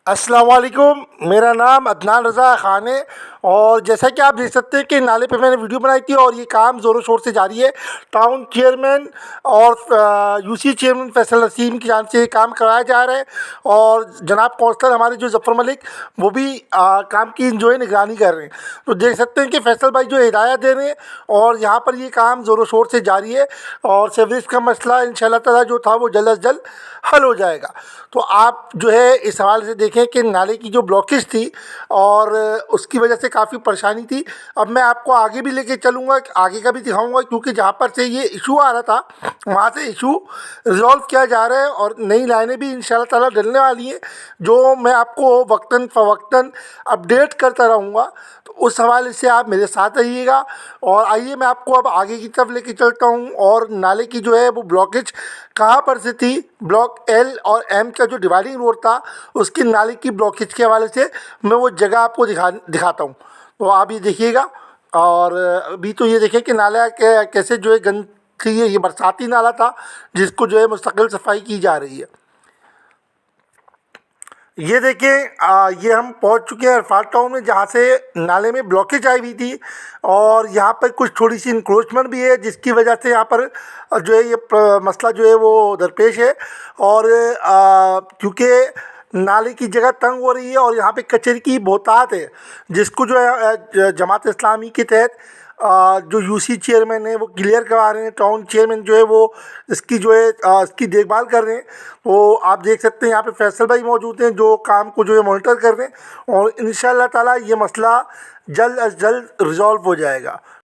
अस्सलाम वालेकुम। मेरा नाम अदनान रज़ा ख़ान है और जैसा कि आप देख सकते हैं कि नाले पे मैंने वीडियो बनाई थी और ये काम ज़ोरों शोर से जारी है। टाउन चेयरमैन और यूसी चेयरमैन फैसल नसीम की जानिब से ये काम कराया जा रहा है और जनाब कौंसलर हमारे जो ज़फ़र मलिक वो भी काम की जो है निगरानी कर रहे हैं। तो देख सकते हैं कि फैसल भाई जो हिदायत दे रहे हैं और यहाँ पर ये काम ज़ोरों शोर से जारी है और सीवरेज का मसला इंशाअल्लाह ताला जो था वो जल्द अज़ जल्द हल हो जाएगा। तो आप जो है इस हवाले से देखें कि नाले की जो ब्लॉकेज थी और उसकी वजह से काफ़ी परेशानी थी। अब मैं आपको आगे भी लेके चलूँगा, आगे का भी दिखाऊँगा, क्योंकि जहाँ पर से ये इशू आ रहा था वहाँ से इशू रिज़ॉल्व किया जा रहा है और नई लाइनें भी इंशाअल्लाह ताला डलने वाली हैं, जो मैं आपको वक्तन फ़वक्तन अपडेट करता रहूँगा। तो उस हवाले से आप मेरे साथ रहिएगा और आइए मैं आपको अब आगे की तरफ लेके चलता हूँ और नाले की जो है वो ब्लॉकेज कहाँ पर से थी, ब्लॉक एल और एम का जो डिवाइडिंग रोड था उसकी नाले की ब्लॉकेज के हवाले से मैं वो जगह आपको दिखाता हूँ। तो आप ये देखिएगा और अभी तो ये देखें कि नाला कैसे जो है गंद थी। ये बरसाती नाला था जिसको जो है मुस्तकिल सफाई की जा रही है। ये देखिए ये हम पहुंच चुके हैं अरफात टाउन में, जहाँ से नाले में ब्लॉकेज आई हुई थी और यहाँ पर कुछ थोड़ी सी इंक्रोचमेंट भी है जिसकी वजह से यहाँ पर जो है ये मसला जो है वो दरपेश है। और क्योंकि नाले की जगह तंग हो रही है और यहाँ पे कचरे की बहुतात है, जिसको जो है जमात इस्लामी के तहत जो यूसी चेयरमैन है वो क्लियर करवा रहे हैं। टाउन चेयरमैन जो है वो इसकी जो है इसकी देखभाल कर रहे हैं। तो आप देख सकते हैं यहाँ पे फैसल भाई मौजूद हैं जो काम को जो है मॉनिटर कर रहे हैं और इंशाअल्लाह ताला ये मसला जल्द अज जल्द रिज़ॉल्व हो जाएगा।